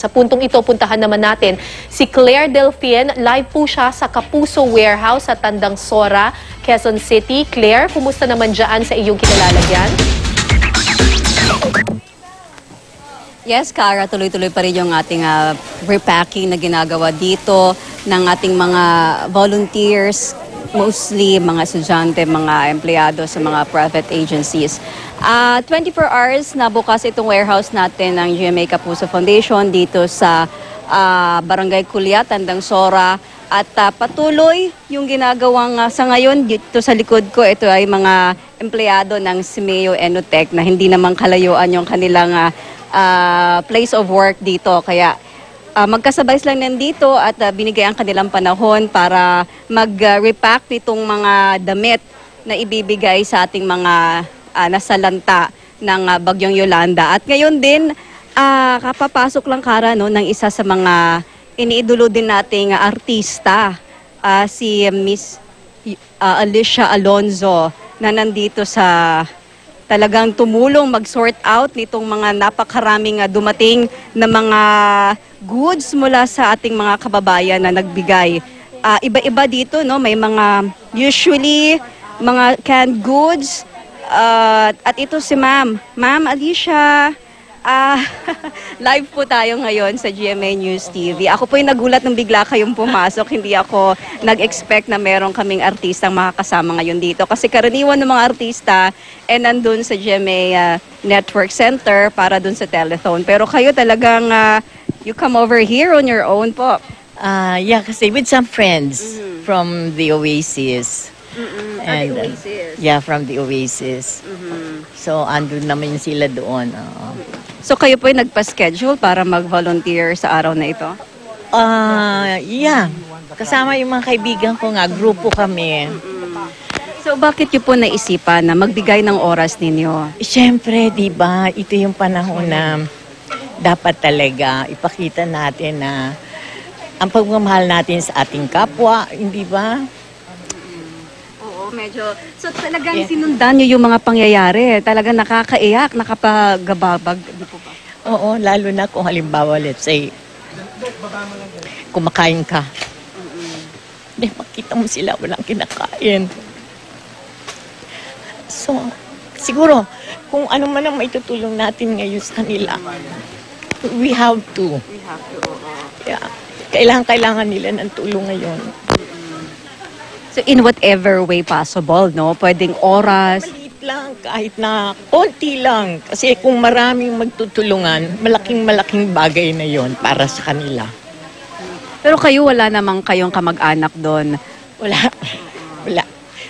Sa puntong ito, puntahan naman natin si Claire Delfin. Live po siya sa Kapuso Warehouse sa Tandang Sora, Quezon City. Claire, kumusta naman dyan sa iyong kinalalagyan? Yes, Cara, tuloy-tuloy pa rin yung ating repacking na ginagawa dito ng ating mga volunteers, mostly mga estudyante, mga empleyado sa mga private agencies. 24 hours na bukas itong warehouse natin ng GMA Kapuso Foundation dito sa Barangay Kulia, Tandang Sora. At patuloy yung ginagawang sa ngayon dito sa likod ko, ito ay mga empleyado ng Simeo Enotech na hindi naman kalayuan yung kanilang place of work dito. Kaya magkasabay lang nandito at binigay ang kanilang panahon para mag-repack nitong mga damit na ibibigay sa ating mga nasalanta ng Bagyong Yolanda. At ngayon din, kapapasok lang, Cara, no, ng isa sa mga iniidolo din nating artista, si Miss Alicia Alonzo, na nandito sa talagang tumulong mag-sort out nitong mga napakaraming dumating na mga goods mula sa ating mga kababayan na nagbigay. Iba-iba dito, no? May mga usually mga canned goods. At ito si Ma'am Alicia. Live po tayo ngayon sa GMA News TV. Ako po yung nagulat nung bigla kayong pumasok. Hindi ako nag-expect na meron kaming artistang makakasama ngayon dito. Kasi karaniwan ng mga artista nandun sa GMA Network Center para dun sa telethon. Pero kayo talagang you come over here on your own po. Yeah, kasi with some friends from the Oasis. And, the Oasis. Yeah, from the Oasis. So, andun naman sila doon. So, kayo po yung nagpa-schedule para mag-volunteer sa araw na ito? Yeah. Kasama yung mga kaibigan ko nga, grupo kami. So, bakit nyo po naisipan na magbigay ng oras ninyo? Siyempre, di ba, ito yung panahon na dapat talaga ipakita natin na ang pagmamahal natin sa ating kapwa, hindi ba? Medyo, so talagang sinundan nyo yung mga pangyayari. Talagang nakakaiyak, nakapagababag. Di po ba? Oo, lalo na kung halimbawa, let's say, kumakain ka. Makita mo sila, walang kinakain. So, siguro, kung ano man ang maitutulong natin ngayon sa kanila, we have to. Yeah. Kailangan nila ng tulong ngayon. So in whatever way possible, no? Pwedeng oras. Maliit lang, kahit na konti lang. Kasi kung maraming magtutulungan, malaking bagay na yon para sa kanila. Pero kayo, wala namang kayong kamag-anak doon. Wala.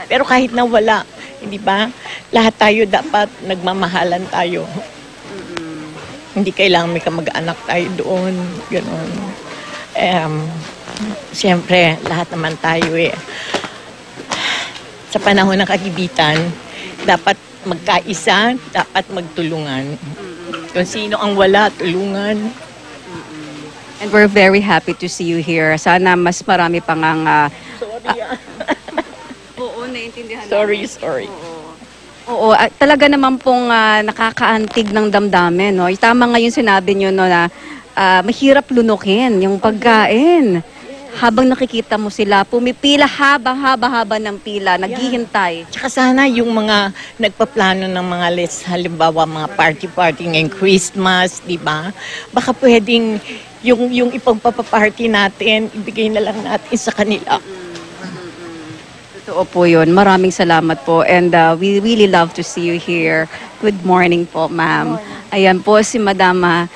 Pero kahit na wala, hindi ba? Lahat tayo dapat nagmamahalan tayo. Hindi kailangan may kamag-anak tayo doon. Ganon. Siyempre, lahat naman tayo sa panahon ng kagibitan, dapat magkaisa, dapat magtulungan. Kung sino ang wala, tulungan. And we're very happy to see you here. Sana mas marami pang ang... Oo, naiintindihan. Sorry. Oo, talaga naman pong nakakaantig ng damdamin, no? Tama nga yung sinabi nyo, no, na mahirap lunukin yung pagkain. Habang nakikita mo sila, pumipila haba ng pila, naghihintay. Tsaka sana yung mga nagpaplano ng mga halimbawa mga party ngayong Christmas, di ba? Baka pwedeng yung ipagpapaparty natin, ibigay na lang natin sa kanila. Totoo po yun. Maraming salamat po. And we really love to see you here. Good morning po, ma'am. Ayan po si Mama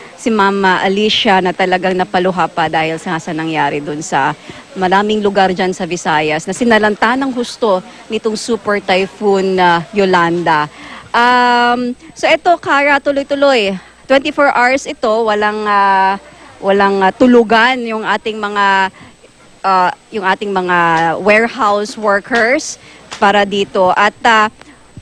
Alicia na talagang napaluha pa dahil sa nangyari dun sa maraming lugar dyan sa Visayas na sinalanta ng husto nitong Super Typhoon Yolanda. So ito, Cara, tuloy-tuloy. 24 hours ito, walang tulugan yung ating mga warehouse workers para dito. At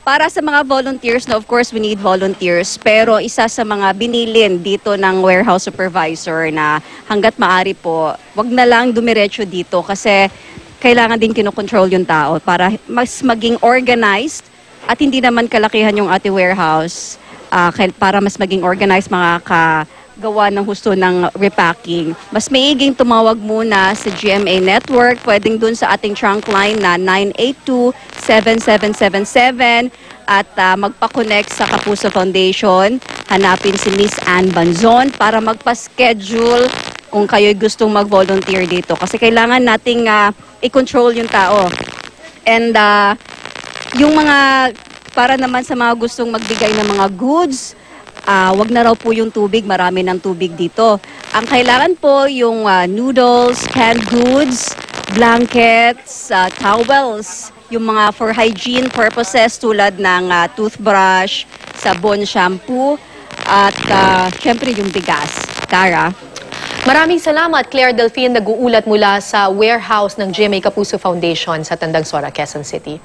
para sa mga volunteers, no, of course, we need volunteers. Pero isa sa mga binilin dito ng warehouse supervisor na hanggat maaari po, wag na lang dumiretso dito kasi kailangan din kinokontrol yung tao para mas maging organized at hindi naman kalakihan yung ating warehouse para mas maging organized gawa ng husto ng repacking. Mas maiging tumawag muna sa GMA Network, pwedeng dun sa ating trunk line na 982-7777 at magpa-connect sa Kapuso Foundation. Hanapin si Miss Ann Banzon para magpa-schedule kung kayo'y gustong mag-volunteer dito. Kasi kailangan nating i-control yung tao. And yung mga, para naman sa mga gustong magbigay ng mga goods, wag na raw po yung tubig, marami ng tubig dito. Ang kailangan po yung noodles, canned goods, blankets, towels, yung mga for hygiene purposes tulad ng toothbrush, sabon, shampoo, at syempre yung bigas. Cara? Maraming salamat, Claire Delfin, nag-uulat mula sa warehouse ng GMA Kapuso Foundation sa Tandang Sora, Quezon City.